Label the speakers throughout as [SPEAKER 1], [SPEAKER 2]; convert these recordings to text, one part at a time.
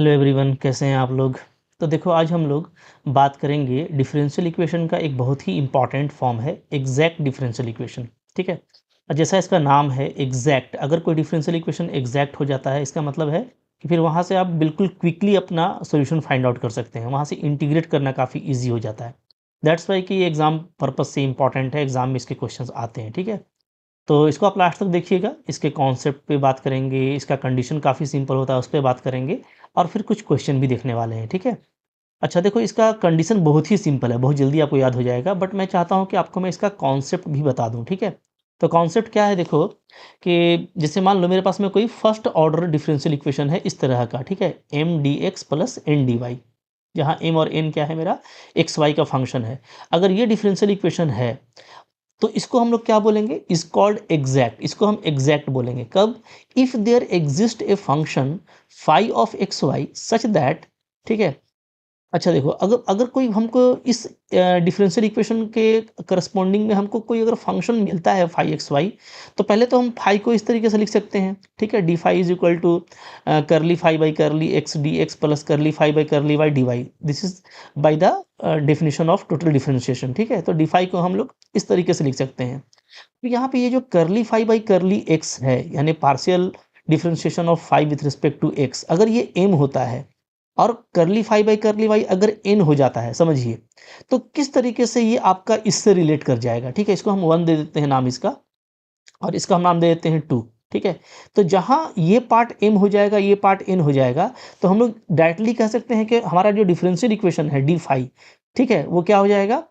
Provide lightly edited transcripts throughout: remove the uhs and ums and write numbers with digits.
[SPEAKER 1] Hello everyone, कैसे हैं आप लोग। तो देखो, आज हम लोग बात करेंगे डिफरेंशियल इक्वेशन का एक बहुत ही इंपॉर्टेंट फॉर्म है एग्जैक्ट डिफरेंशियल इक्वेशन। ठीक है। और जैसा इसका नाम है एग्जैक्ट, अगर कोई डिफरेंशियल इक्वेशन एग्जैक्ट हो जाता है इसका मतलब है कि फिर वहाँ से आप बिल्कुल क्विकली अपना सोल्यूशन फाइंड आउट कर सकते हैं, वहाँ से इंटीग्रेट करना काफ़ी ईजी हो जाता है। दैट्स वाई कि ये एग्ज़ाम पर्पज़ से इंपॉर्टेंट है, एग्ज़ाम में इसके क्वेश्चन आते हैं। ठीक है। तो इसको आप लास्ट तक देखिएगा, इसके कॉन्सेप्ट पे बात करेंगे, इसका कंडीशन काफ़ी सिंपल होता है उस पे बात करेंगे, और फिर कुछ क्वेश्चन भी देखने वाले हैं। ठीक है। अच्छा देखो, इसका कंडीशन बहुत ही सिंपल है, बहुत जल्दी आपको याद हो जाएगा, बट मैं चाहता हूँ कि आपको मैं इसका कॉन्सेप्ट भी बता दूँ। ठीक है। तो कॉन्सेप्ट क्या है, देखो कि जैसे मान लो मेरे पास में कोई फर्स्ट ऑर्डर डिफरेंशियल इक्वेशन है इस तरह का। ठीक है। M D X plus N D Y, जहाँ एम और एन क्या है, मेरा एक्स वाई का फंक्शन है। अगर ये डिफरेंशियल इक्वेशन है तो इसको हम लोग क्या बोलेंगे, इज कॉल्ड एग्जैक्ट। इसको हम एग्जैक्ट बोलेंगे कब, if there exist a function phi of X Y such that. ठीक है। अच्छा देखो, अगर अगर कोई हमको इस डिफरेंशियल इक्वेशन के करस्पॉन्डिंग में हमको कोई अगर फंक्शन मिलता है फाई एक्स वाई, तो पहले तो हम फाई को इस तरीके से लिख सकते हैं। ठीक है। D phi is equal to curly phi by curly X D X plus curly phi by curly Y D Y. This is by the definition of total differentiation. ठीक है। तो डी फाई को हम लोग इस तरीके से लिख सकते हैं। तो यहाँ पे ये जो करली फाई बाई करली एक्स है, यानी partial differentiation of phi with respect to X, अगर ये एम होता है और curly phi by curly Y अगर एन हो जाता है, समझिए, तो किस तरीके से ये आपका इससे रिलेट कर जाएगा। ठीक है। इसको हम वन दे देते हैं नाम इसका, और इसका हम नाम दे देते हैं टू। ठीक है। तो जहां ये पार्ट एम हो जाएगा, ये पार्ट एन हो जाएगा, तो हम लोग डायरेक्टली कह सकते हैं कि हमारा जो डिफरेंशियल इक्वेशन है डी फाई, ठीक है, वो क्या हो जाएगा,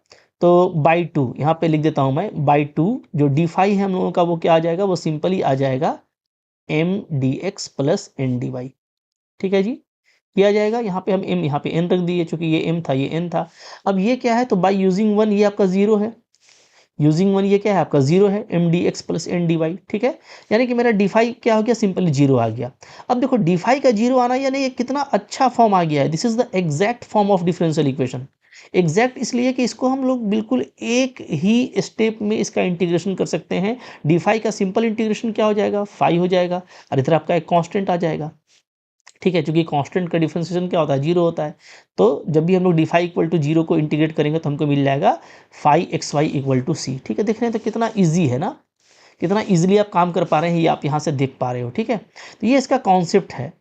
[SPEAKER 1] तो बाई टू, यहाँ पे लिख देता हूं मैं, बाई टू जो डी फाई है हम लोगों का, वो क्या आ जाएगा, वो सिंपली आ जाएगा M D X plus N D Y. ठीक है जी। किया जाएगा, यहाँ पे हम एम, यहाँ पे एन रख दिए, चूंकि ये एम था ये एन था। अब ये क्या है, तो बाई यूजिंग वन, ये आपका जीरो है। यूजिंग वन ये क्या है, आपका जीरो है, M D X plus N D Y. ठीक है। यानी कि मेरा डिफाई क्या हो गया, सिंपली जीरो आ गया। अब देखो, डिफाई का जीरो आना यानी ये कितना अच्छा फॉर्म आ गया है। This is the exact form of differential equation. Exact इसलिए कि इसको हम लोग बिल्कुल एक ही स्टेप में इसका इंटीग्रेशन कर सकते हैं। डिफाई का सिंपल इंटीग्रेशन क्या हो जाएगा, फाई हो जाएगा, और इधर आपका एक कांस्टेंट आ जाएगा। ठीक है। क्योंकि कांस्टेंट का डिफरेंशिएशन क्या होता है, जीरो होता है। तो जब भी हम लोग D phi equal to zero को इंटीग्रेट करेंगे तो हमको मिल जाएगा phi X Y equal to C. ठीक है। देख रहे हैं तो कितना ईजी है ना, कितना इजीली आप काम कर पा रहे हैं, ये आप यहाँ से देख पा रहे हो। ठीक है। तो ये इसका कॉन्सेप्ट है।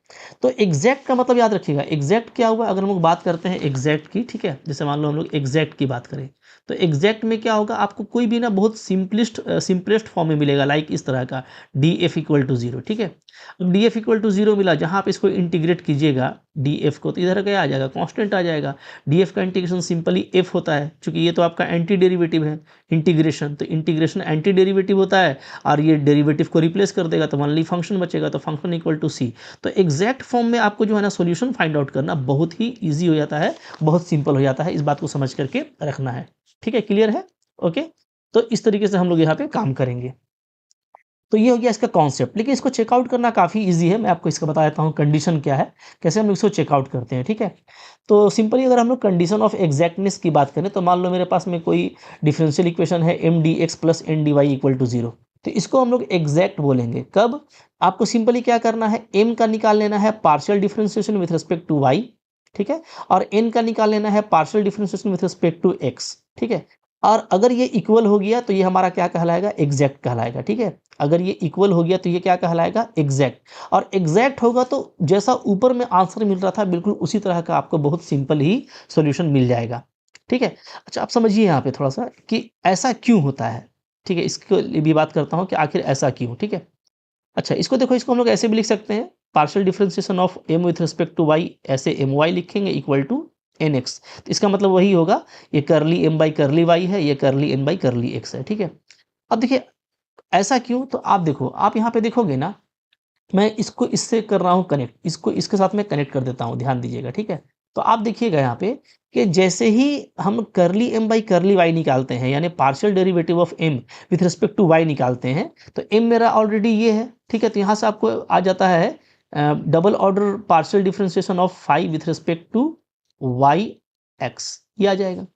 [SPEAKER 1] तो एग्जैक्ट का मतलब याद रखिएगा, एग्जैक्ट क्या हुआ, अगर हम लोग बात करते हैं एग्जैक्ट की, ठीक है, जैसे मान लो हम लोग एग्जैक्ट की बात करें, तो एग्जैक्ट में क्या होगा, आपको कोई भी ना बहुत सिंपलेस्ट फॉर्म में मिलेगा, लाइक इस तरह का D F equal to zero. ठीक है। अब D F equal to zero मिला, जहाँ आप इसको इंटीग्रेट कीजिएगा डी एफ को, तो इधर क्या आ जाएगा, कॉन्स्टेंट आ जाएगा। डी एफ का इंटीग्रेशन सिंपली एफ होता है, क्योंकि ये तो आपका एंटी डेरिवेटिव है इंटीग्रेशन, तो इंटीग्रेशन एंटी डेरिवेटिव होता है, और ये डेरिवेटिव को रिप्लेस कर देगा तो ओनली फंक्शन बचेगा, तो फंक्शन इक्वल टू सी। तो एग्जैक्ट फॉर्म में आपको जो है ना सॉल्यूशन फाइंड आउट करना बहुत ही इजी हो जाता है, बहुत सिंपल हो जाता है, इस बात को समझ करके रखना है। ठीक है, क्लियर है। ओके। तो इस तरीके से हम लोग यहाँ पे काम करेंगे। तो ये हो गया इसका कॉन्सेप्ट, लेकिन इसको चेकआउट करना काफ़ी इजी है। मैं आपको इसका बता देता हूँ कंडीशन क्या है, कैसे हम लोग इसको चेकआउट करते हैं। ठीक है। तो सिंपली अगर हम लोग कंडीशन ऑफ एग्जैक्टनेस की बात करें, तो मान लो मेरे पास में कोई डिफरेंशियल इक्वेशन है M D X plus N D Y equal to zero, तो इसको हम लोग एग्जैक्ट बोलेंगे कब, आपको सिंपली क्या करना है, एम का निकाल लेना है partial differentiation with respect to Y. ठीक है। और एन का निकाल लेना है partial differentiation with respect to X. ठीक है। और अगर ये इक्वल हो गया तो ये हमारा क्या कहलाएगा, एग्जैक्ट कहलाएगा। ठीक है। अगर ये इक्वल हो गया तो ये क्या कहलाएगा, एग्जैक्ट। और एग्जैक्ट होगा तो जैसा ऊपर में आंसर मिल रहा था बिल्कुल उसी तरह का आपको बहुत सिंपल ही सॉल्यूशन मिल जाएगा। ठीक है। अच्छा, आप समझिए यहाँ पे थोड़ा सा कि ऐसा क्यों होता है। ठीक है। इसको लिए भी बात करता हूँ कि आखिर ऐसा क्यों। ठीक है। अच्छा, इसको देखो, इसको हम लोग ऐसे भी लिख सकते हैं, partial differentiation of M with respect to Y, ऐसे एम वाई लिखेंगे इक्वल टू एन एक्स। तो इसका मतलब वही होगा, ये करली एम बाई करली वाई है, ये करली एन बाई करली एक्स है। ठीक है। अब देखिए ऐसा क्यों, तो आप देखो, आप यहाँ पे देखोगे ना, मैं इसको इससे कर रहा हूँ कनेक्ट, इसको इसके साथ मैं कनेक्ट कर देता हूँ, ध्यान दीजिएगा। ठीक है। तो आप देखिएगा यहाँ पे कि जैसे ही हम करली एम बाई करली वाई निकालते हैं, यानी partial derivative of M with respect to Y निकालते हैं, तो एम मेरा ऑलरेडी ये है। ठीक है। तो यहाँ से आपको आ जाता है double order partial differentiation of phi with respect to Y X, ये आ जाएगा।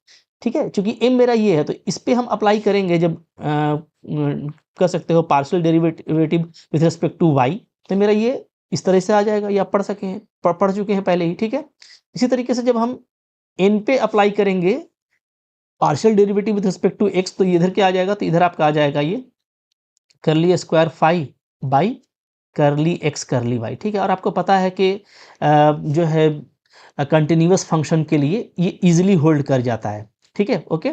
[SPEAKER 1] ठीक है। चूंकि एम मेरा ये है, तो इस पे हम अप्लाई करेंगे जब कर सकते हो partial derivative with respect to Y, तो मेरा ये इस तरह से आ जाएगा, ये आप पढ़ सके हैं। पढ़ चुके हैं पहले ही, ठीक है। इसी तरीके से जब हम n पे अप्लाई करेंगे partial derivative with respect to x, तो इधर क्या आ जाएगा, तो इधर आपका आ जाएगा ये curly square phi by curly x curly y, ठीक है। और आपको पता है कि जो है कंटिन्यूअस फंक्शन के लिए ये इजीली होल्ड कर जाता है, ठीक है, ओके।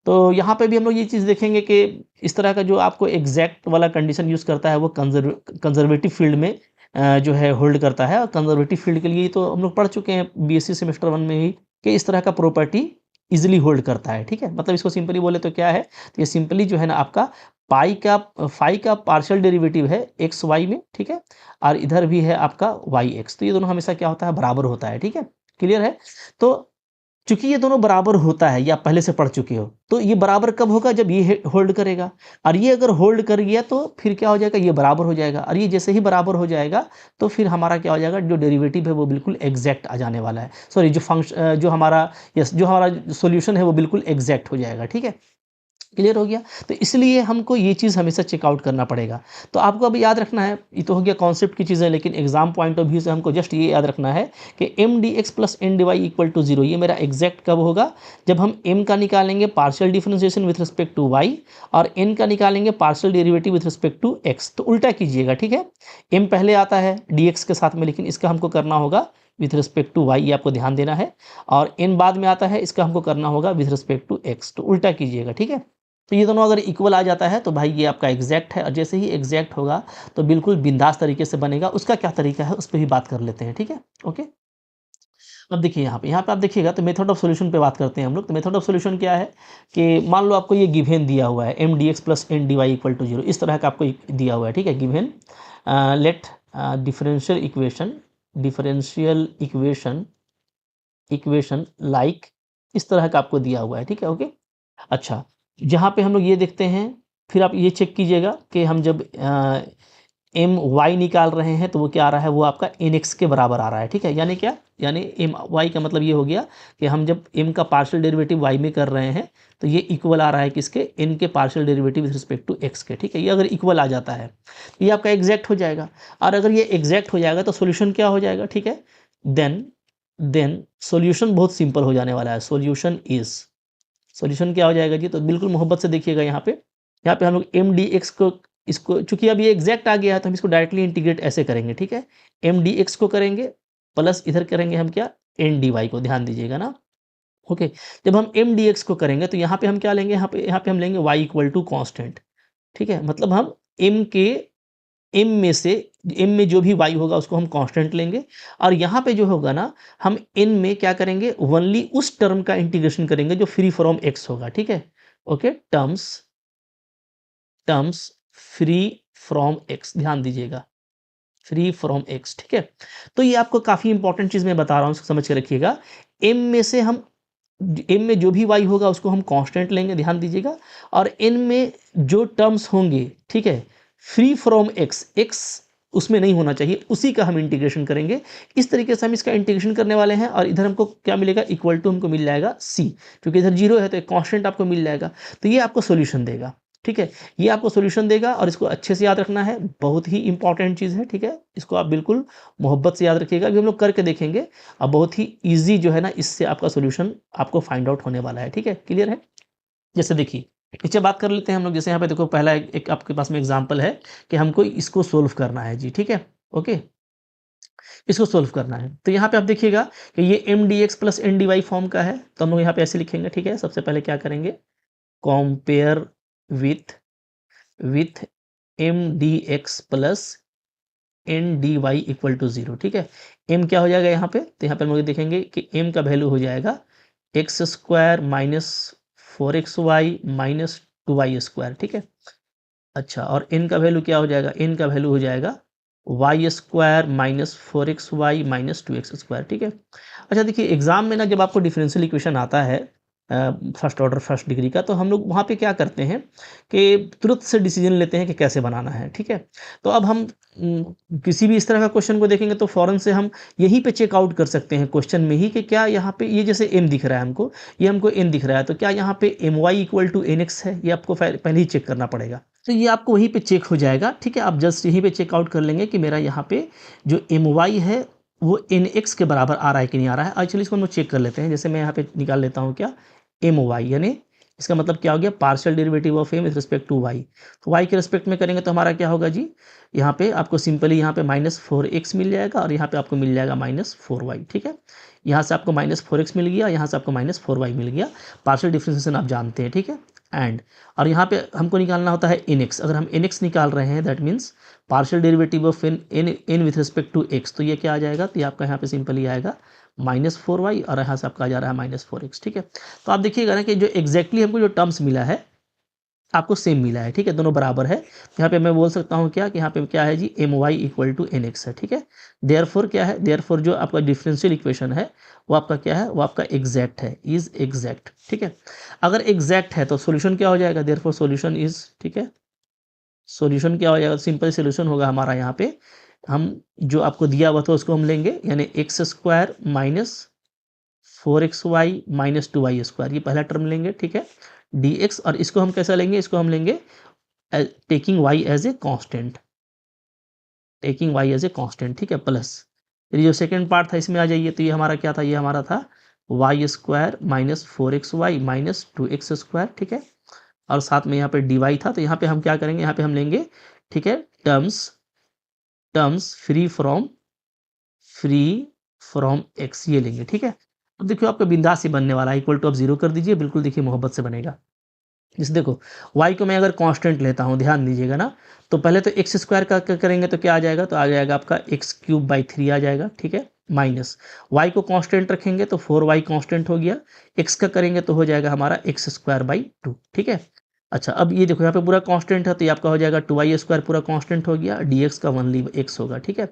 [SPEAKER 1] तो यहाँ पे भी हम लोग ये चीज़ देखेंगे कि इस तरह का जो आपको एग्जैक्ट वाला कंडीशन यूज़ करता है वो कंजर्वेटिव फील्ड में जो है होल्ड करता है। और कंजर्वेटिव फील्ड के लिए तो हम लोग पढ़ चुके हैं बीएससी सेमेस्टर 1 में ही कि इस तरह का प्रॉपर्टी इजीली होल्ड करता है, ठीक है। मतलब इसको सिंपली बोले तो क्या है, तो ये सिंपली जो है ना आपका फाई का पार्शियल डेरिवेटिव है एक्स वाई में, ठीक है। और इधर भी है आपका वाई एक्स, तो ये दोनों हमेशा क्या होता है, बराबर होता है, ठीक है, क्लियर है। तो चूंकि ये दोनों बराबर होता है, ये आप पहले से पढ़ चुके हो, तो ये बराबर कब होगा, जब ये होल्ड करेगा। और ये अगर होल्ड कर गया तो फिर क्या हो जाएगा, ये बराबर हो जाएगा। और ये जैसे ही बराबर हो जाएगा तो फिर हमारा क्या हो जाएगा, जो डेरिवेटिव है वो बिल्कुल एग्जैक्ट आ जाने वाला है। सॉरी, जो फंक्शन जो हमारा सॉल्यूशन है वो बिल्कुल एग्जैक्ट हो जाएगा, ठीक है, क्लियर हो गया। तो इसलिए हमको ये चीज़ हमेशा चेकआउट करना पड़ेगा। तो आपको अभी याद रखना है, ये तो हो गया कॉन्सेप्ट की चीज़ें, लेकिन एग्जाम पॉइंट ऑफ व्यू से हमको जस्ट ये याद रखना है कि M D X plus N D Y equal to 0, ये मेरा एग्जैक्ट कब होगा, जब हम m का निकालेंगे partial differentiation with respect to y और n का निकालेंगे partial derivative with respect to x। तो उल्टा कीजिएगा, ठीक है, m पहले आता है dx के साथ में, लेकिन इसका हमको करना होगा विथ रिस्पेक्ट टू y, ये आपको ध्यान देना है। और n बाद में आता है, इसका हमको करना होगा विथ रिस्पेक्ट टू x। तो उल्टा कीजिएगा, ठीक है। तो ये दोनों अगर इक्वल आ जाता है तो भाई ये आपका एग्जैक्ट है। और जैसे ही एग्जैक्ट होगा तो बिल्कुल बिंदास तरीके से बनेगा। उसका क्या तरीका है उस पर भी बात कर लेते हैं, ठीक है, ओके। अब देखिए यहाँ पे आप देखिएगा तो मेथड ऑफ सॉल्यूशन पे बात करते हैं हम लोग। तो मेथड ऑफ सॉल्यूशन क्या है कि मान लो आपको ये गिवन दिया हुआ है M D X plus N D Y equal to 0, इस तरह का आपको दिया हुआ है, ठीक है, given let differential equation like, इस तरह का आपको दिया हुआ है, ठीक है, ओके। अच्छा, जहाँ पे हम लोग ये देखते हैं, फिर आप ये चेक कीजिएगा कि हम जब एम वाई निकाल रहे हैं तो वो क्या आ रहा है, वो आपका एन एक्स के बराबर आ रहा है, ठीक है। यानी क्या, यानी एम वाई का मतलब ये हो गया कि हम जब एम का पार्शियल डेरिवेटिव वाई में कर रहे हैं तो ये इक्वल आ रहा है किसके, एन के partial derivative with respect to X के, ठीक है। ये अगर इक्वल आ जाता है ये आपका एग्जैक्ट हो जाएगा। और अगर ये एग्जैक्ट हो जाएगा तो सोल्यूशन क्या हो जाएगा, ठीक है, देन सोल्यूशन बहुत सिंपल हो जाने वाला है। सॉल्यूशन क्या हो जाएगा जी, तो बिल्कुल मोहब्बत से देखिएगा यहाँ पे हम लोग एम डी एक्स को, इसको चूंकि अब ये एग्जैक्ट आ गया है तो हम इसको डायरेक्टली इंटीग्रेट ऐसे करेंगे, ठीक है। एम डी एक्स को करेंगे प्लस इधर करेंगे हम क्या, एन डी वाई को, ध्यान दीजिएगा ना, ओके। जब हम एम डी एक्स को करेंगे तो यहाँ पे हम क्या लेंगे, यहाँ पे हम लेंगे वाई इक्वल टू कॉन्स्टेंट, ठीक है। मतलब हम एम में जो भी वाई होगा उसको हम कांस्टेंट लेंगे। और यहाँ पे जो होगा ना, हम एन में क्या करेंगे, ओनली उस टर्म का इंटीग्रेशन करेंगे जो फ्री फ्रॉम एक्स होगा, ठीक है, okay. Terms free from x, ध्यान दीजिएगा, फ्री फ्रॉम एक्स, ठीक है। तो ये आपको काफ़ी इंपॉर्टेंट चीज़ मैं बता रहा हूँ, इसको समझ के रखिएगा। एम में जो भी वाई होगा उसको हम कांस्टेंट लेंगे, ध्यान दीजिएगा। और एन में जो टर्म्स होंगे, ठीक है, फ्री फ्रॉम एक्स उसमें नहीं होना चाहिए, उसी का हम इंटीग्रेशन करेंगे। इस तरीके से हम इसका इंटीग्रेशन करने वाले हैं। और इधर हमको क्या मिलेगा, इक्वल टू हमको मिल जाएगा सी, क्योंकि इधर 0 है तो एक कांस्टेंट आपको मिल जाएगा। तो ये आपको सॉल्यूशन देगा, ठीक है, ये आपको सॉल्यूशन देगा। और इसको अच्छे से याद रखना है, बहुत ही इंपॉर्टेंट चीज़ है, ठीक है। इसको आप बिल्कुल मोहब्बत से याद रखिएगा, अभी हम लोग करके देखेंगे। अब बहुत ही ईजी जो है ना, इससे आपका सॉल्यूशन आपको फाइंड आउट होने वाला है, ठीक है, क्लियर है। जैसे देखिए, नीचे बात कर लेते हैं हम लोग। जैसे यहाँ पे देखो, पहला एक आपके पास में एग्जांपल है कि हमको इसको सोल्व करना है जी, ठीक है, ओके, इसको सोल्व करना है। तो यहाँ पे आप देखिएगा कि ये M D X plus N D Y form का है, तो हम लोग यहाँ पे ऐसे लिखेंगे, ठीक है। सबसे पहले क्या करेंगे, compare with M D X plus N D Y equal to 0, ठीक है। एम क्या हो जाएगा यहाँ पे, तो यहाँ पे हम लोग देखेंगे कि एम का वैल्यू हो जाएगा x square minus 4xy minus 2y², ठीक है। अच्छा, और n का वैल्यू क्या हो जाएगा, n का वैल्यू हो जाएगा y² minus 4xy minus 2x², ठीक है। अच्छा देखिए, एग्जाम में ना जब आपको डिफरेंशियल इक्वेशन आता है फर्स्ट ऑर्डर फर्स्ट डिग्री का, तो हम लोग वहाँ पे क्या करते हैं कि तुरंत से डिसीजन लेते हैं कि कैसे बनाना है, ठीक है। तो अब हम किसी भी इस तरह का क्वेश्चन को देखेंगे तो फ़ौरन से हम यहीं पे चेकआउट कर सकते हैं क्वेश्चन में ही कि क्या यहाँ पे ये जैसे m दिख रहा है हमको, ये हमको n दिख रहा है, तो क्या यहाँ पे my इक्वल टू nx है, ये आपको पहले ही चेक करना पड़ेगा। तो ये आपको वहीं पे चेक हो जाएगा, ठीक है। आप जस्ट यहीं पे चेकआउट कर लेंगे कि मेरा यहाँ पे जो my है वो एन एक्स के बराबर आ रहा है कि नहीं आ रहा है। एक्चुअली इसको हम लोग चेक कर लेते हैं। जैसे मैं यहाँ पे निकाल लेता हूँ क्या, एम वाई, यानी इसका मतलब क्या हो गया, partial derivative of M with respect to Y. तो वाई के रिस्पेक्ट में करेंगे तो हमारा क्या होगा जी, यहाँ पे आपको सिंपली यहाँ पे -4x मिल जाएगा और यहाँ पे आपको मिल जाएगा -4y। ठीक है, यहाँ से आपको -4x मिल गया, यहाँ से आपको -4y मिल गया। पार्शियल डिफरेंशिएशन आप जानते हैं। ठीक है, एंड और यहाँ पे हमको निकालना होता है एन एक्स। अगर हम एन एक्स निकाल रहे हैं that means partial derivative of N with respect to X, तो ये क्या आ जाएगा, तो ये आपका यहाँ पे सिंपली आएगा -4y और यहाँ से आपका आ जा रहा है -4x। ठीक है, तो आप देखिएगा ना कि जो एग्जैक्टली हमको जो टर्म्स मिला है आपको सेम मिला है। ठीक है, दोनों बराबर है। यहाँ पे मैं बोल सकता हूँ क्या कि यहाँ पे क्या है जी, M Y equal to N X है। ठीक है, देयरफॉर क्या है, देयरफॉर जो आपका डिफरेंशियल इक्वेशन है वो आपका क्या है, वो आपका एग्जैक्ट है, इज एग्जैक्ट। ठीक है, अगर एग्जैक्ट है तो सोल्यूशन क्या हो जाएगा, देयरफॉर सोल्यूशन इज, ठीक है, सॉल्यूशन क्या हो जाएगा, सिंपल सॉल्यूशन होगा हमारा यहाँ पे, हम जो आपको दिया हुआ था उसको हम लेंगे, यानी x square minus 4xy minus 2y square, ये पहला टर्म लेंगे। ठीक है, dx, और इसको हम कैसा लेंगे, इसको हम लेंगे taking y as a constant, taking y as a constant. ठीक है, प्लस ये जो सेकंड पार्ट था इसमें आ जाइए, तो ये हमारा क्या था, ये हमारा था Y square minus 4xy minus 2x square. ठीक है, और साथ में यहाँ पे dy था, तो यहाँ पे हम क्या करेंगे, यहाँ पे हम लेंगे, ठीक है, terms terms free from x, ये लेंगे। ठीक है, अब देखिए आपका बिंदास ही बनने वाला है, इक्वल टू आप जीरो कर दीजिए, बिल्कुल देखिए मोहब्बत से बनेगा। जैसे देखो y को मैं अगर कांस्टेंट लेता हूँ, ध्यान दीजिएगा ना, तो पहले तो एक्स स्क्वायर का करेंगे तो क्या आ जाएगा, तो आ जाएगा आपका x³/3 आ जाएगा। ठीक है, माइनस y को कांस्टेंट रखेंगे तो 4y कांस्टेंट हो गया, x का करेंगे तो हो जाएगा हमारा x²/2। ठीक है, अच्छा अब ये देखो यहाँ पे पूरा कांस्टेंट है, तो ये आपका हो जाएगा 2y² पूरा कांस्टेंट हो गया, dx का ओनली x होगा। ठीक है,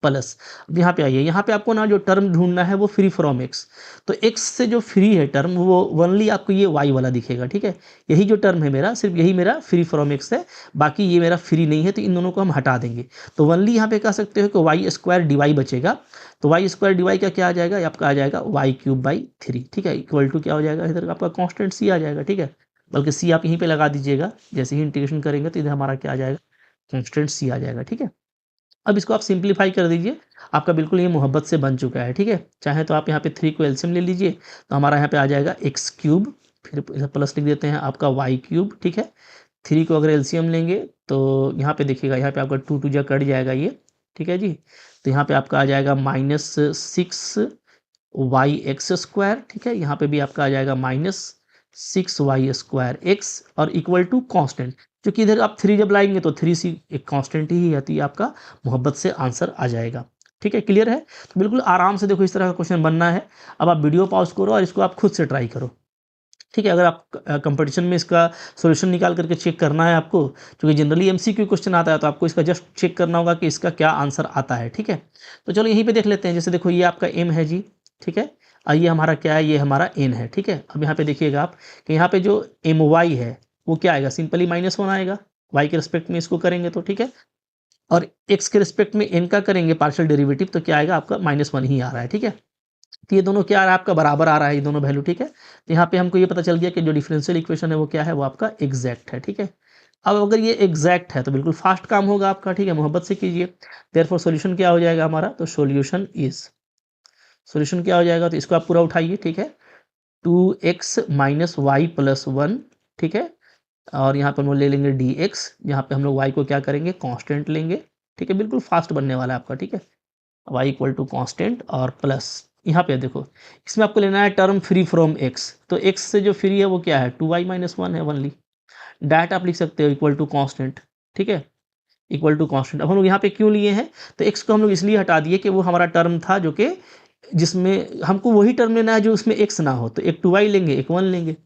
[SPEAKER 1] प्लस अब यहाँ पे आइए, यहाँ पे आपको ना जो टर्म ढूंढना है वो फ्री फ्रॉम एक्स, तो एक्स से जो फ्री है टर्म वो ओनली आपको ये वाई वाला दिखेगा। ठीक है, यही जो टर्म है मेरा, सिर्फ यही मेरा फ्री फ्रॉम एक्स है, बाकी ये मेरा फ्री नहीं है, तो इन दोनों को हम हटा देंगे। तो ओनली यहाँ पे कह सकते हो कि y² dy बचेगा, तो y² dy का क्या आ जाएगा, आपका आ जाएगा y³/3। ठीक है, इक्वल टू क्या हो जाएगा, इधर आपका कॉन्स्टेंट सी आ जाएगा। ठीक है, बल्कि सी आप यहीं पर लगा दीजिएगा, जैसे ही इंटीग्रेशन करेंगे तो इधर हमारा क्या आ जाएगा, कॉन्स्टेंट सी आ जाएगा। ठीक है, अब इसको आप सिंप्लीफाई कर दीजिए, आपका बिल्कुल ये मोहब्बत से बन चुका है। ठीक है, चाहे तो आप यहाँ पे 3 को एलसीएम ले लीजिए, तो हमारा यहाँ पे आ जाएगा x³, फिर प्लस लिख देते हैं आपका y³। ठीक है, 3 को अगर एलसीएम लेंगे तो यहाँ पे देखिएगा, यहाँ पे आपका 2 2 जा कट जाएगा ये। ठीक है जी, तो यहाँ पे आपका आ जाएगा -6y(x²). ठीक है, यहाँ पे भी आपका आ जाएगा -6y² और इक्वल टू कांस्टेंट, क्योंकि इधर आप 3 जब लाएंगे तो 3 सी एक कांस्टेंट ही है, तो ये आपका मोहब्बत से आंसर आ जाएगा। ठीक है, क्लियर है, तो बिल्कुल आराम से देखो इस तरह का क्वेश्चन बनना है। अब आप वीडियो पॉज करो और इसको आप खुद से ट्राई करो। ठीक है, अगर आप कंपटीशन में इसका सॉल्यूशन निकाल करके चेक करना है आपको, क्योंकि जनरली एमसीक्यू क्वेश्चन आता है, तो आपको इसका जस्ट चेक करना होगा कि इसका क्या आंसर आता है। ठीक है, तो चलो यहीं पे देख लेते हैं। जैसे देखो ये आपका एम है जी, ठीक है, और ये हमारा क्या है, ये हमारा एन है। ठीक है, अब यहाँ पे देखिएगा आप कि यहाँ पे जो एम वाई है वो क्या आएगा, सिंपली -1 आएगा, वाई के रिस्पेक्ट में इसको करेंगे तो। ठीक है, और एक्स के रिस्पेक्ट में एन का करेंगे पार्शियल डेरिवेटिव, तो क्या आएगा आपका -1 ही आ रहा है। ठीक है, तो ये दोनों क्या आ रहा है, आपका बराबर आ रहा है ये दोनों वैल्यू। ठीक है, तो यहाँ पे हमको ये पता चल गया कि जो डिफरेंशियल इक्वेशन है वो क्या है, वो आपका एग्जैक्ट है। ठीक है, अब अगर ये एग्जैक्ट है तो बिल्कुल फास्ट काम होगा आपका। ठीक है, मोहब्बत से कीजिए। देयरफॉर सॉल्यूशन क्या हो जाएगा हमारा, तो सॉल्यूशन क्या हो जाएगा, तो इसको आप पूरा उठाइए। ठीक है, 2x - y+1। ठीक है, और यहाँ पर हम ले लेंगे dx, यहाँ पे हम लोग y को क्या करेंगे, कांस्टेंट लेंगे। ठीक है, बिल्कुल फास्ट बनने वाला है आपका। ठीक है, y इक्वल टू कांस्टेंट और प्लस यहाँ पे देखो, इसमें आपको लेना है टर्म फ्री फ्रॉम x, तो x से जो फ्री है वो क्या है, 2y-1 है ओनली। डायरेक्ट आप लिख सकते हो इक्वल टू कांस्टेंट। ठीक है, इक्वल टू कांस्टेंट। अब हम लोग यहाँ पे क्यों लिए हैं, तो x को हम लोग इसलिए हटा दिए कि वो हमारा टर्म था जो कि जिसमें हमको वही टर्म लेना है जो उसमें x ना हो, तो एक 2y लेंगे, एक 1 लेंगे।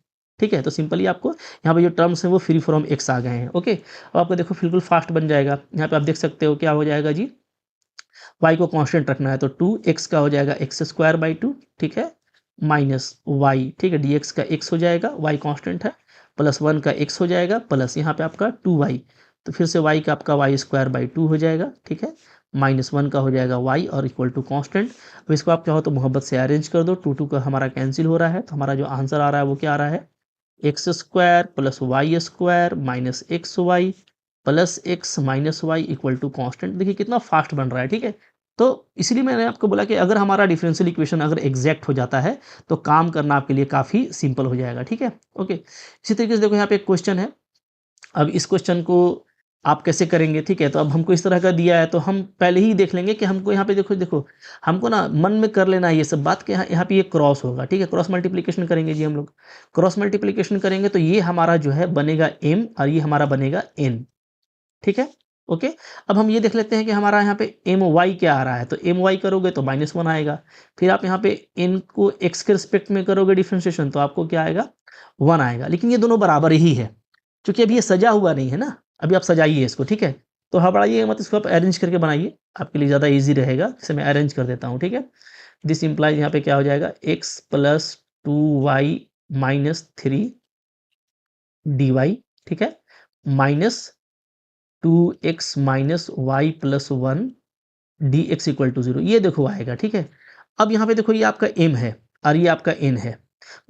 [SPEAKER 1] ठीक है, तो सिंपली आपको यहाँ पे जो टर्म्स है वो फ्री फ्रॉम x आ गए हैं। ओके, अब आपको देखो बिल्कुल फास्ट बन जाएगा। यहाँ पे आप देख सकते हो क्या हो जाएगा जी, y को कांस्टेंट रखना है तो 2x का हो जाएगा x²/2। ठीक है, माइनस y, ठीक है, dx का x हो जाएगा, y कांस्टेंट है, +1 का x हो जाएगा, प्लस यहाँ पे आपका 2y, तो फिर से y का आपका y²/2 हो जाएगा। ठीक है, -1 का हो जाएगा y और इक्वल टू कांस्टेंट। अब इसको आप चाहो तो मोहब्बत से अरेंज कर दो, 2 का हमारा कैंसिल हो रहा है, तो हमारा जो आंसर आ रहा है वो क्या आ रहा है, x² + y² - xy + x - y equal to constant. देखिए कितना फास्ट बन रहा है। ठीक है, तो इसलिए मैंने आपको बोला कि अगर हमारा डिफरेंशियल इक्वेशन अगर एग्जैक्ट हो जाता है तो काम करना आपके लिए काफ़ी सिंपल हो जाएगा, ठीक है? ओके, इसी तरीके से देखो यहाँ पे एक क्वेश्चन है। अब इस क्वेश्चन को आप कैसे करेंगे, ठीक है? तो अब हमको इस तरह का दिया है तो हम पहले ही देख लेंगे कि हमको यहाँ पे देखो हमको ना मन में कर लेना है ये सब बात कि यहाँ पे ये क्रॉस होगा, ठीक है? क्रॉस मल्टीप्लिकेशन करेंगे जी हम लोग। क्रॉस मल्टीप्लिकेशन करेंगे तो ये हमारा जो है बनेगा m और ये हमारा बनेगा n, ठीक है? ओके, अब हम ये देख लेते हैं कि हमारा यहाँ पे एम वाई क्या आ रहा है। तो एम वाई करोगे तो -1 आएगा। फिर आप यहाँ पे n को x के रिस्पेक्ट में करोगे डिफरेंशिएशन तो आपको क्या आएगा, 1 आएगा। लेकिन ये दोनों बराबर ही है, क्योंकि अभी ये सजा हुआ नहीं है ना। अभी आप सजाइए इसको, ठीक है? तो घबराइए मत, इसको आप अरेंज करके बनाइए, आपके लिए ज़्यादा ईजी रहेगा। इसे मैं अरेंज कर देता हूँ, ठीक है? दिस इम्प्लाइज यहाँ पे क्या हो जाएगा, x + 2y - 3 dy, ठीक है? -2x - y + 1 dx = 0, ये देखो आएगा, ठीक है? अब यहाँ पे देखो ये आपका m है और ये आपका n है।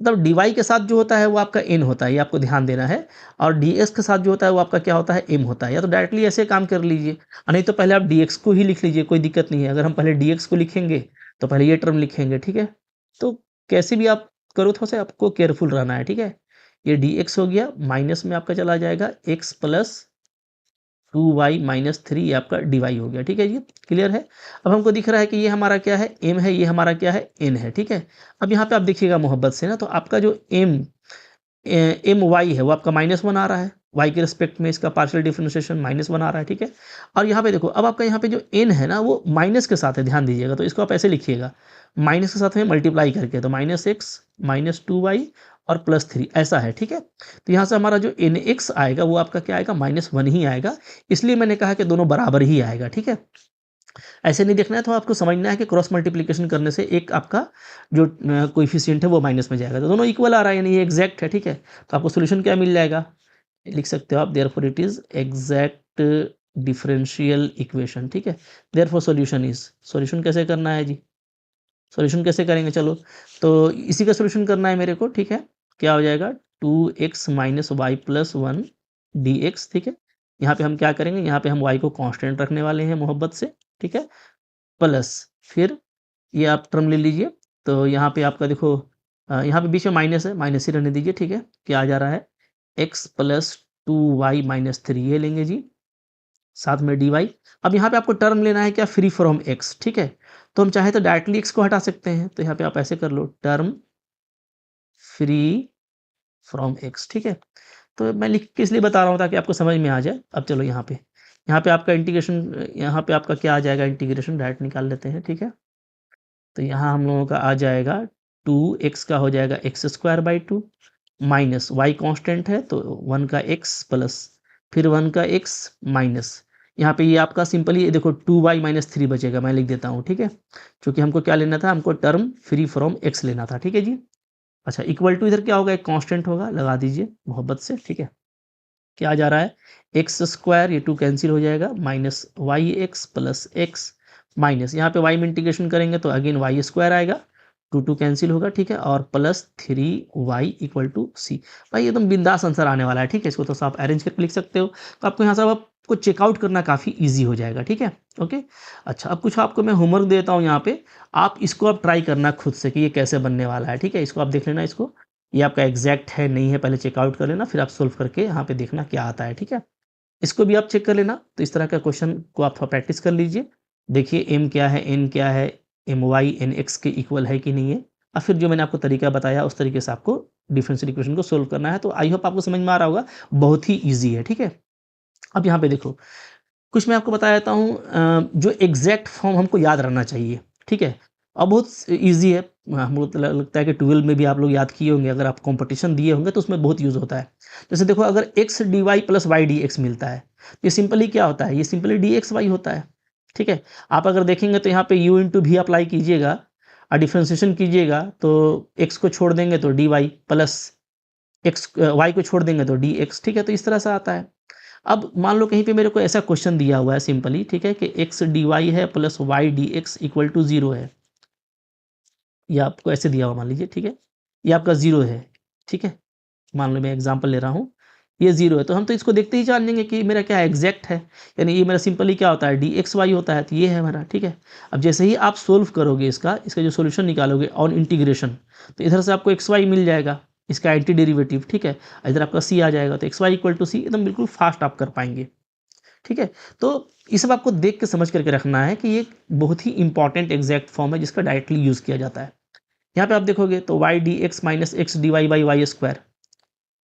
[SPEAKER 1] मतलब dy के साथ जो होता है वो आपका n होता है, ये आपको ध्यान देना है। और dx के साथ जो होता है वो आपका क्या होता है, m होता है। या तो डायरेक्टली ऐसे काम कर लीजिए, नहीं तो पहले आप dx को ही लिख लीजिए, कोई दिक्कत नहीं है। अगर हम पहले dx को लिखेंगे तो पहले ये टर्म लिखेंगे, ठीक है? तो कैसे भी आप करो, थोड़ा-सा आपको केयरफुल रहना है, ठीक है? ये dx हो गया, माइनस में आपका चला जाएगा x + 2y - 3, ये आपका dy हो गया, ठीक है जी? क्लियर है? अब हमको दिख रहा है कि ये हमारा क्या है, m है, ये हमारा क्या है, n है, ठीक है? अब यहाँ पे आप देखिएगा मोहब्बत से ना, तो आपका जो एम वाई है वो आपका -1 आ रहा है। y के रिस्पेक्ट में इसका पार्शियल डिफरेंशिएशन -1 आ रहा है, ठीक है? और यहाँ पे देखो, अब आपका यहाँ पे जो n है ना वो माइनस के साथ है, ध्यान दीजिएगा। तो इसको आप ऐसे लिखिएगा, माइनस के साथ में मल्टीप्लाई करके, तो -x - 2y और +3 ऐसा है, ठीक है? तो यहाँ से हमारा जो nx आएगा वो आपका क्या आएगा, -1 ही आएगा। इसलिए मैंने कहा कि दोनों बराबर ही आएगा, ठीक है? ऐसे नहीं देखना है, तो आपको समझना है कि क्रॉस मल्टीप्लिकेशन करने से एक आपका जो कोएफिशिएंट है वो माइनस में जाएगा। तो दोनों इक्वल आ रहा है, यानी ये एग्जैक्ट है, ठीक है? तो आपको सॉल्यूशन क्या मिल जाएगा, लिख सकते हो आप, therefore it is exact differential equation, ठीक है? देयरफॉर सॉल्यूशन इज, सॉल्यूशन कैसे करना है जी, सॉल्यूशन कैसे करेंगे, चलो तो इसी का सॉल्यूशन करना है मेरे को, ठीक है? क्या हो जाएगा, 2x - y + 1 dx, ठीक है? यहाँ पे हम क्या करेंगे, यहाँ पे हम y को कांस्टेंट रखने वाले हैं मोहब्बत से, ठीक है? प्लस फिर ये आप टर्म ले लीजिए। तो यहाँ पे आपका देखो यहाँ पे बीच में माइनस है, माइनस ही रहने दीजिए, ठीक है? क्या आ जा रहा है, x + 2y - 3 ये लेंगे जी, साथ में dy। अब यहाँ पे आपको टर्म लेना है क्या, फ्री फ्रॉम x, ठीक है? तो हम चाहे तो डायरेक्टली x को हटा सकते हैं। तो यहाँ पे आप ऐसे कर लो, टर्म फ्री फ्रॉम x, ठीक है? तो मैं लिख के इसलिए बता रहा हूँ ताकि आपको समझ में आ जाए। अब चलो यहाँ पे आपका इंटीग्रेशन, यहाँ पे आपका क्या आ जाएगा, इंटीग्रेशन डायरेक्ट निकाल लेते हैं, ठीक है? तो यहाँ हम लोगों का आ जाएगा 2x का हो जाएगा x² / 2 माइनस y कांस्टेंट है तो 1 का x प्लस फिर 1 का x माइनस, यहाँ पे ये आपका सिंपली ये देखो 2y - 3 बचेगा, मैं लिख देता हूँ, ठीक है? क्योंकि हमको क्या लेना था, हमको टर्म फ्री फ्रॉम x लेना था, ठीक है जी? अच्छा, इक्वल टू इधर क्या होगा, एक कांस्टेंट होगा, लगा दीजिए मोहब्बत से, ठीक है? क्या आ जा रहा है, x², ये 2 कैंसिल हो जाएगा, minus yx plus x minus, यहाँ पे y में इंटीग्रेशन करेंगे तो अगेन y² आएगा, 2 कैंसिल होगा, ठीक है? और प्लस 3y = c। भाई एकदम बिंदास आंसर आने वाला है, ठीक है? इसको तो आप अरेंज करके लिख सकते हो। तो आपको यहाँ से आपको चेकआउट करना काफ़ी ईजी हो जाएगा, ठीक है? ओके, अच्छा, अब कुछ आपको मैं होमवर्क देता हूँ यहाँ पे, आप इसको आप ट्राई करना खुद से कि ये कैसे बनने वाला है, ठीक है? इसको आप देख लेना, इसको ये आपका एग्जैक्ट है नहीं है पहले चेकआउट कर लेना, फिर आप सोल्व करके यहाँ पे देखना क्या आता है, ठीक है? इसको भी आप चेक कर लेना। तो इस तरह का क्वेश्चन को आप थोड़ा प्रैक्टिस कर लीजिए, देखिए m क्या है, n क्या है, my nx के इक्वल है कि नहीं है, और फिर जो मैंने आपको तरीका बताया उस तरीके से आपको डिफरेंशियल इक्वेशन को सोल्व करना है। तो आई होप आपको समझ में आ रहा होगा, बहुत ही ईजी है, ठीक है? अब यहाँ पे देखो, कुछ मैं आपको बता देता हूँ जो एग्जैक्ट फॉर्म हमको याद रहना चाहिए, ठीक है? और बहुत ईजी है, हमको तो लगता है कि 12 में भी आप लोग याद किए होंगे, अगर आप कंपटीशन दिए होंगे तो उसमें बहुत यूज़ होता है। जैसे देखो, अगर x dy + y dx मिलता है, तो ये सिंपली क्या होता है, ये सिंपली dxy होता है, ठीक है? आप अगर देखेंगे तो यहाँ पे u × v अप्लाई कीजिएगा और डिफ्रेंशिएशन कीजिएगा तो x को छोड़ देंगे तो dy प्लस x y को छोड़ देंगे तो dx, ठीक है? तो इस तरह से आता है। अब मान लो कहीं पे मेरे को ऐसा क्वेश्चन दिया हुआ है सिंपली, ठीक है, कि x dy है प्लस y dx = 0 है, ये आपको ऐसे दिया हुआ मान लीजिए, ठीक है? ये आपका 0 है, ठीक है? मान लो मैं एग्जांपल ले रहा हूँ, ये 0 है, तो हम तो इसको देखते ही जान लेंगे कि मेरा क्या है, एग्जैक्ट है, यानी ये मेरा सिंपली क्या होता है, डी एक्स वाई होता है, तो ये है हमारा, ठीक है। अब जैसे ही आप सोल्व करोगे इसका जो सोल्यूशन निकालोगे ऑन इंटीग्रेशन, तो इधर से आपको एक्स वाई मिल जाएगा, इसका एंटी डेरिवेटिव, ठीक है। इधर आपका सी आ जाएगा, तो एक्स वाई इक्वल टू सी, एकदम बिल्कुल फास्ट आप कर पाएंगे, ठीक है। तो ये सब आपको देख के समझ करके रखना है कि ये बहुत ही इंपॉर्टेंट एग्जैक्ट फॉर्म है जिसका डायरेक्टली यूज़ किया जाता है। यहाँ पे आप देखोगे तो Y D X minus X D Y by Y square,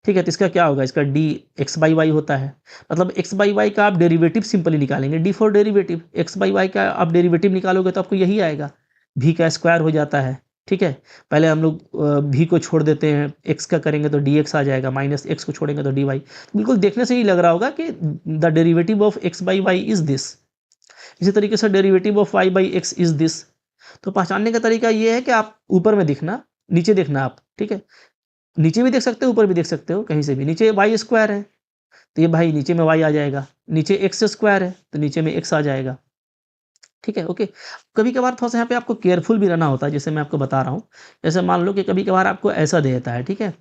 [SPEAKER 1] ठीक है। तो इसका क्या होगा, इसका डी एक्स बाई वाई होता है, मतलब एक्स बाई वाई का आप डेरिवेटिव सिंपली निकालेंगे, D for derivative, X by Y का आप डेरिवेटिव निकालोगे तो आपको यही आएगा, भी का स्क्वायर हो जाता है, ठीक है। पहले हम लोग भी को छोड़ देते हैं, एक्स का करेंगे तो डी एक्स आ जाएगा, माइनस एक्स को छोड़ेंगे तो डी वाई। बिल्कुल देखने से ही लग रहा होगा कि the derivative of X by Y is this. इसी तरीके से derivative of Y by X is this. तो पहचानने का तरीका ये है कि आप ऊपर में दिखना, नीचे देखना आप, ठीक है। नीचे भी देख सकते हो, ऊपर भी देख सकते हो, कहीं से भी। नीचे वाई स्क्वायर है तो ये भाई नीचे में वाई आ जाएगा, नीचे एक्स स्क्वायर है तो नीचे में एक्स आ जाएगा, ठीक है, ओके। कभी कभार थोड़ा सा यहाँ पे आपको केयरफुल भी रहना होता है, जैसे मैं आपको बता रहा हूँ। जैसे मान लो कि कभी कभार आपको ऐसा दे देता है, ठीक है,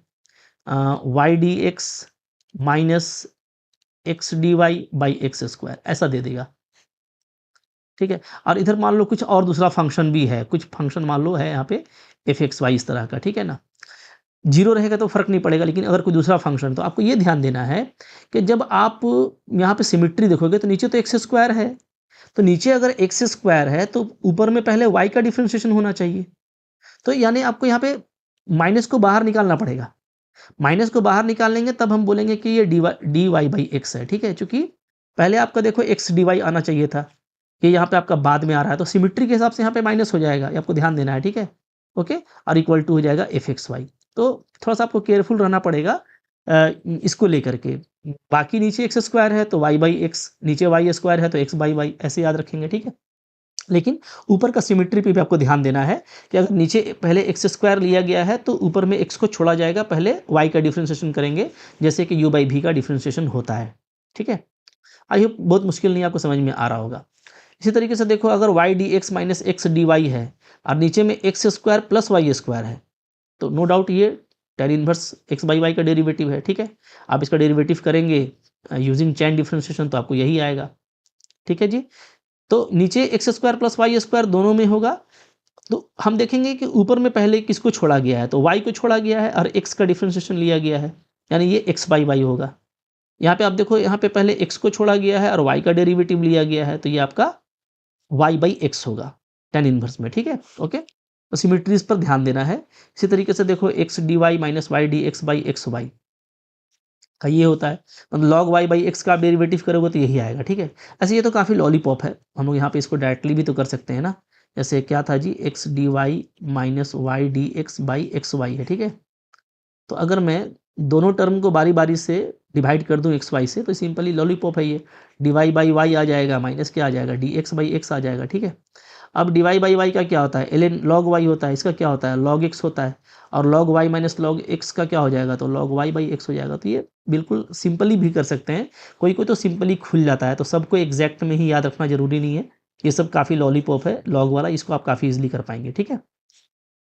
[SPEAKER 1] Y D X minus X D Y by X square, ऐसा दे देगा, ठीक है। और इधर मान लो कुछ और दूसरा फंक्शन भी है, कुछ फंक्शन मान लो है यहाँ पे एफ एक्स वाई इस तरह का, ठीक है ना। जीरो रहेगा तो फ़र्क नहीं पड़ेगा, लेकिन अगर कोई दूसरा फंक्शन, तो आपको ये ध्यान देना है कि जब आप यहाँ पे सिमिट्री देखोगे तो नीचे तो एक्स स्क्वायर है, तो नीचे अगर एक्स स्क्वायर है तो ऊपर में पहले वाई का डिफ्रेंशिएशन होना चाहिए। तो यानी आपको यहाँ पे माइनस को बाहर निकालना पड़ेगा, माइनस को बाहर निकाल लेंगे तब हम बोलेंगे कि ये डी वाई बाई एक्स है, ठीक है। चूंकि पहले आपका देखो एक्स डी वाई आना चाहिए था, ये यहाँ पे आपका बाद में आ रहा है, तो सिमिट्री के हिसाब से यहाँ पे माइनस हो जाएगा, ये आपको ध्यान देना है, ठीक है, ओके। और इक्वल टू हो जाएगा एफ एक्स वाई। तो थोड़ा सा आपको केयरफुल रहना पड़ेगा इसको लेकर के। बाकी नीचे एक्स स्क्वायर है तो वाई बाई एक्स, नीचे वाई स्क्वायर है तो एक्स बाई वाई, ऐसे याद रखेंगे, ठीक है। लेकिन ऊपर का सिमिट्री पे भी आपको ध्यान देना है कि अगर नीचे पहले एक्स स्क्वायर लिया गया है तो ऊपर में एक्स को छोड़ा जाएगा, पहले वाई का डिफ्रेंशिएशन करेंगे, जैसे कि यू बाई भी का डिफ्रेंशिएशन होता है, ठीक है। आई होप बहुत मुश्किल नहीं, आपको समझ में आ रहा होगा। इसी तरीके से देखो, अगर Y D X minus X D Y है और नीचे में X square plus Y square है, तो नो डाउट ये tan inverse X by Y का डेरिवेटिव है, ठीक है। आप इसका डेरिवेटिव करेंगे यूजिंग चैन डिफरेंशिएशन तो आपको यही आएगा, ठीक है जी। तो नीचे X square plus Y square दोनों में होगा, तो हम देखेंगे कि ऊपर में पहले किसको छोड़ा गया है, तो वाई को छोड़ा गया है और एक्स का डिफरेंशिएशन लिया गया है, यानी ये एक्स बाई वाई होगा। यहाँ पे आप देखो, यहाँ पे पहले एक्स को छोड़ा गया है और वाई का डेरिवेटिव लिया गया है, तो ये आपका वाई बाई एक्स होगा tan इनवर्स में, ठीक है, ओके। तो सिमिट्रीज पर ध्यान देना है। इसी तरीके से देखो, X D Y minus Y D X by X Y का ये होता है, मतलब लॉग वाई बाई एक्स का आप डेरिवेटिव करोगे तो यही आएगा, ठीक है। ऐसे ये तो काफ़ी लॉलीपॉप है, हम लोग यहाँ पे इसको डायरेक्टली भी तो कर सकते हैं ना। जैसे क्या था जी, X D Y minus Y D X by X Y है, ठीक है। तो अगर मैं दोनों टर्म को बारी बारी से डिवाइड कर दूं एक्स वाई से, तो सिंपली लॉलीपॉप है ये, डी वाई बाई वाई आ जाएगा, माइनस क्या आ जाएगा, डी एक्स बाई एक्स आ जाएगा, ठीक है। अब डी वाई बाई वाई का क्या होता है, एल लॉग वाई होता है, इसका क्या होता है, लॉग एक्स होता है, और log Y minus log X का क्या हो जाएगा, तो लॉग वाई बाई एक्स हो जाएगा। तो ये बिल्कुल सिंपली भी कर सकते हैं, कोई कोई तो सिंपली खुल जाता है, तो सबको एग्जैक्ट में ही याद रखना जरूरी नहीं है। ये सब काफ़ी लॉलीपॉप है लॉग वाला, इसको आप काफ़ी इजिली कर पाएंगे, ठीक है।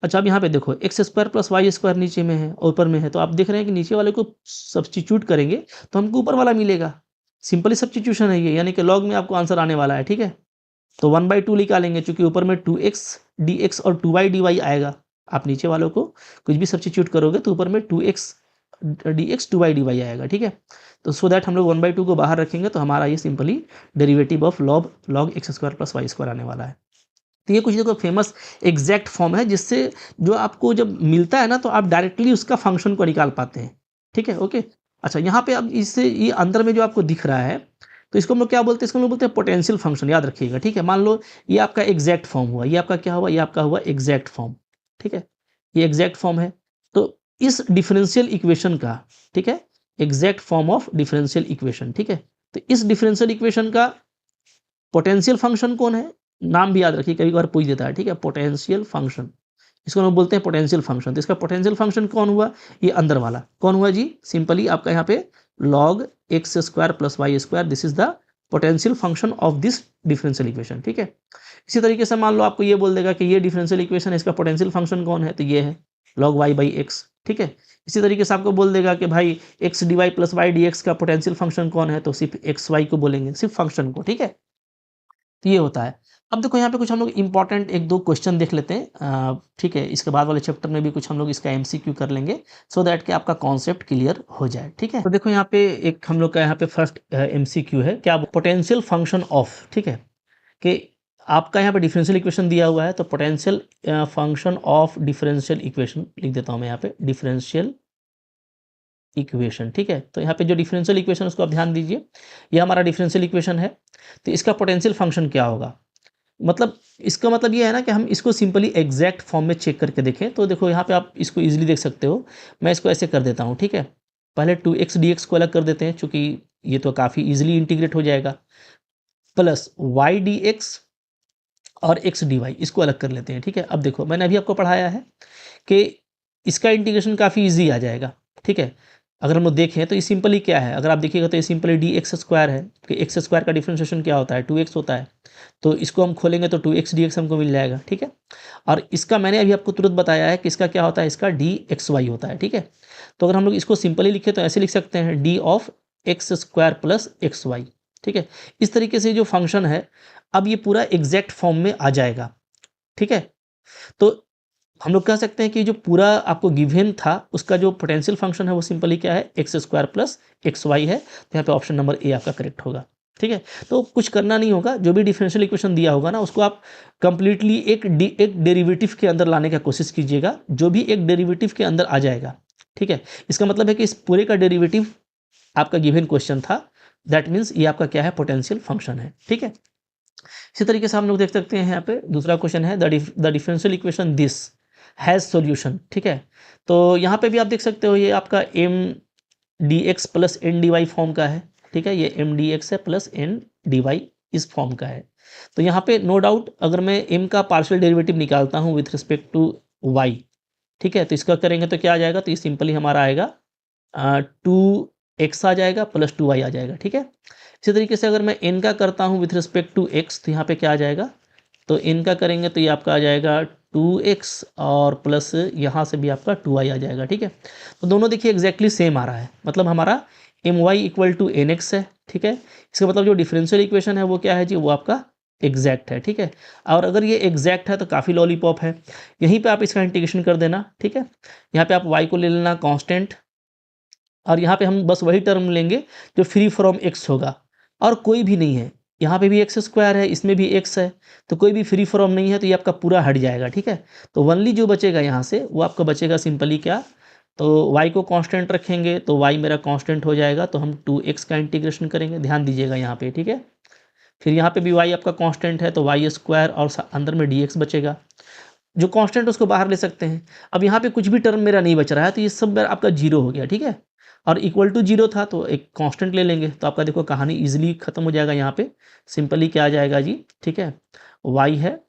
[SPEAKER 1] अच्छा, अब यहाँ पे देखो, X square plus Y square नीचे में है और ऊपर में है, तो आप देख रहे हैं कि नीचे वाले को सब्स्टिट्यूट करेंगे तो हमको ऊपर वाला मिलेगा। सिंपली सब्स्टिट्यूशन है ये, यानी कि लॉग में आपको आंसर आने वाला है, ठीक है। तो 1/2 निकालेंगे, चूंकि ऊपर में 2x dx और 2y dy आएगा। आप नीचे वालों को कुछ भी सब्स्टिट्यूट करोगे तो ऊपर में 2x dx 2y dy आएगा, ठीक है। तो सो दैट हम लोग 1/2 को बाहर रखेंगे तो हमारा ये simply derivative of log X square plus Y square आने वाला है। तो ये कुछ देखो फेमस एग्जैक्ट फॉर्म है, जिससे जो आपको जब मिलता है ना तो आप डायरेक्टली उसका फंक्शन को निकाल पाते हैं, ठीक है, ओके। अच्छा, यहाँ पे अब इससे ये अंदर में जो आपको दिख रहा है, तो इसको हम लोग क्या बोलते हैं, इसको हम लोग बोलते हैं पोटेंशियल फंक्शन, याद रखिएगा, ठीक है। मान लो ये आपका एग्जैक्ट फॉर्म हुआ, ये आपका क्या हुआ, ये आपका हुआ एग्जैक्ट फॉर्म, ठीक है। ये एग्जैक्ट फॉर्म है, तो इस डिफरेंशियल इक्वेशन का, ठीक है, exact form of differential equation, ठीक है। तो इस डिफरेंशियल इक्वेशन का पोटेंशियल फंक्शन कौन है, नाम भी याद रखिए, कभी कभार पूछ देता है, ठीक है। पोटेंशियल फंक्शन, इसको हम बोलते हैं पोटेंशियल फंक्शन। तो इसका पोटेंशियल फंक्शन कौन हुआ, ये अंदर वाला कौन हुआ जी, सिंपली आपका यहाँ पे log X square plus Y square, this is the potential function of this differential equation, ठीक है। इसी तरीके से मान लो आपको ये बोल देगा कि ये डिफरेंशियल इक्वेशन है, इसका पोटेंशियल फंक्शन कौन है, तो ये है लॉग वाई बाई एक्स, ठीक है। इसी तरीके से आपको बोल देगा कि भाई X D Y plus Y D X का पोटेंशियल फंक्शन कौन है, तो सिर्फ एक्स वाई को बोलेंगे, सिर्फ फंक्शन को, ठीक है। तो ये होता है। अब देखो यहाँ पे कुछ हम लोग इंपॉर्टेंट 1-2 क्वेश्चन देख लेते हैं, ठीक है। इसके बाद वाले चैप्टर में भी कुछ हम लोग इसका एमसीक्यू कर लेंगे, सो दैट कि आपका कॉन्सेप्ट क्लियर हो जाए, ठीक है। तो देखो यहाँ पे एक हम लोग का यहाँ पे फर्स्ट एमसीक्यू है, क्या पोटेंशियल फंक्शन ऑफ, ठीक है, कि आपका यहाँ पे डिफरेंशियल इक्वेशन दिया हुआ है, तो potential function of differential equation लिख देता हूँ मैं यहाँ पे, डिफरेंशियल इक्वेशन, ठीक है। तो यहाँ पे जो डिफरेंशियल इक्वेशन उसको आप ध्यान दीजिए, ये हमारा डिफरेंशियल इक्वेशन है, तो इसका पोटेंशियल फंक्शन क्या होगा, मतलब इसका मतलब ये है ना कि हम इसको सिंपली एग्जैक्ट फॉर्म में चेक करके देखें। तो देखो यहाँ पे आप इसको इजीली देख सकते हो, मैं इसको ऐसे कर देता हूँ, ठीक है। पहले 2x dx को अलग कर देते हैं, चूंकि ये तो काफ़ी इजीली इंटीग्रेट हो जाएगा, प्लस y dx और x dy इसको अलग कर लेते हैं, ठीक है। अब देखो मैंने अभी आपको पढ़ाया है कि इसका इंटीग्रेशन काफ़ी ईजी आ जाएगा, ठीक है। अगर हम लोग देखें तो ये सिंपली क्या है, अगर आप देखिएगा तो ये सिंपली डी एक्स स्क्वायर है, कि एक्स स्क्वायर का डिफ्रेंशिएशन क्या होता है, 2x होता है, तो इसको हम खोलेंगे तो 2x dx हमको मिल जाएगा, ठीक है। और इसका मैंने अभी आपको तुरंत बताया है कि इसका क्या होता है, इसका dxy होता है, ठीक है। तो अगर हम लोग इसको सिंपली लिखें तो ऐसे लिख सकते हैं d of X square plus X Y, ठीक है। इस तरीके से जो फंक्शन है अब ये पूरा एग्जैक्ट फॉर्म में आ जाएगा, ठीक है। तो हम लोग कह सकते हैं कि जो पूरा आपको गिवन था उसका जो पोटेंशियल फंक्शन है वो सिंपली क्या है, X square plus X Y है। तो यहाँ पे ऑप्शन नंबर ए आपका करेक्ट होगा, ठीक है। तो कुछ करना नहीं होगा, जो भी डिफरेंशियल इक्वेशन दिया होगा ना उसको आप कंप्लीटली एक डेरिवेटिव के अंदर लाने का कोशिश कीजिएगा, जो भी एक डेरिवेटिव के अंदर आ जाएगा, ठीक है। इसका मतलब है कि इस पूरे का डेरिवेटिव आपका गिवन क्वेश्चन था, दैट मीन्स ये आपका क्या है, पोटेंशियल फंक्शन है, ठीक है। इसी तरीके से हम लोग देख सकते हैं यहाँ पे दूसरा क्वेश्चन है, the differential equation this has solution, ठीक है। तो यहाँ पे भी आप देख सकते हो ये आपका M D X plus N D Y form का है, ठीक है। ये एम डी एक्स है प्लस एन डी वाई इस फॉर्म का है। तो यहाँ पे नो डाउट अगर मैं एम का पार्शियल डेरिवेटिव निकालता हूँ विथ रिस्पेक्ट टू वाई, ठीक है, तो इसका करेंगे तो क्या आ जाएगा, तो ये सिंपली हमारा आएगा 2x आ जाएगा प्लस 2y आ जाएगा, ठीक है। इसी तरीके से अगर मैं n का करता हूँ विथ रिस्पेक्ट टू x, तो यहाँ पे क्या आ जाएगा, तो n का करेंगे तो ये आपका आ जाएगा 2x और प्लस यहाँ से भी आपका 2y आ जाएगा, ठीक है। तो दोनों देखिए एग्जैक्टली सेम आ रहा है, मतलब हमारा my इक्वल टू nx है, ठीक है। इसका मतलब जो डिफरेंशियल इक्वेशन है वो क्या है जी, वो आपका एग्जैक्ट है, ठीक है। और अगर ये एग्जैक्ट है तो काफ़ी लॉलीपॉप है, यहीं पे आप इसका इंटीग्रेशन कर देना, ठीक है। यहाँ पे आप y को ले लेना कांस्टेंट, और यहाँ पे हम बस वही टर्म लेंगे जो फ्री फ्रॉम x होगा, और कोई भी नहीं है, यहाँ पे भी एक्स स्क्वायर है, इसमें भी x है, तो कोई भी फ्री फ्रॉम नहीं है, तो ये आपका पूरा हट जाएगा, ठीक है। तो ओनली जो बचेगा यहाँ से वो आपका बचेगा सिंपली क्या, तो y को कांस्टेंट रखेंगे तो y मेरा कांस्टेंट हो जाएगा, तो हम 2x का इंटीग्रेशन करेंगे, ध्यान दीजिएगा यहाँ पे, ठीक है। फिर यहाँ पे भी y आपका कांस्टेंट है तो वाई स्क्वायर और अंदर में dx बचेगा, जो कांस्टेंट उसको बाहर ले सकते हैं। अब यहाँ पे कुछ भी टर्म मेरा नहीं बच रहा है, तो ये सब आपका जीरो हो गया, ठीक है। और इक्वल टू जीरो था तो एक कांस्टेंट ले लेंगे, तो आपका देखो कहानी इजीली खत्म हो जाएगा। यहाँ पे सिंपली क्या आ जाएगा जी, ठीक है, y है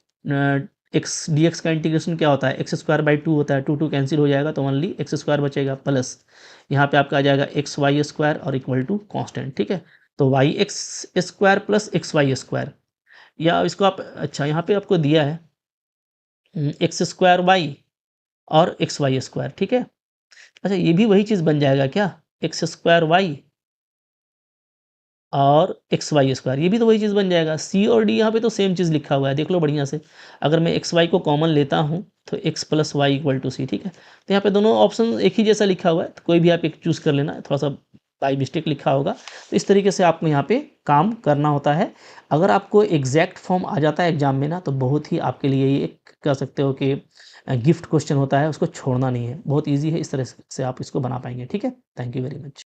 [SPEAKER 1] एक्स डी एक्स का इंटीग्रेशन क्या होता है, एक्स स्क्वायर बाई 2 होता है, 2 कैंसिल हो जाएगा तो ओनली एक्स स्क्वायर बचेगा, प्लस यहाँ पे आपका आ जाएगा एक्स वाई स्क्वायर और इक्वल टू कॉन्स्टेंट, ठीक है। तो Y X square plus X Y square, या इसको आप, अच्छा यहाँ पे आपको दिया है एक्स स्क्वायर वाई और एक्स वाई स्क्वायर, ठीक है। अच्छा ये भी वही चीज़ बन जाएगा क्या, एक्स स्क्वायर वाई और एक्स वाई स्क्वायर, ये भी तो वही चीज़ बन जाएगा। सी और डी यहाँ पे तो सेम चीज़ लिखा हुआ है, देख लो बढ़िया से। अगर मैं एक्स वाई को कॉमन लेता हूँ तो X plus Y equal to C, ठीक है। तो यहाँ पे दोनों ऑप्शन एक ही जैसा लिखा हुआ है, तो कोई भी आप एक चूज़ कर लेना, थोड़ा सा बाई मिस्टेक लिखा होगा। तो इस तरीके से आपको यहाँ पे काम करना होता है। अगर आपको एग्जैक्ट फॉर्म आ जाता है एग्जाम में ना, तो बहुत ही आपके लिए ये एक कह सकते हो कि गिफ्ट क्वेश्चन होता है, उसको छोड़ना नहीं है, बहुत ईजी है, इस तरह से आप इसको बना पाएंगे, ठीक है। Thank you very much.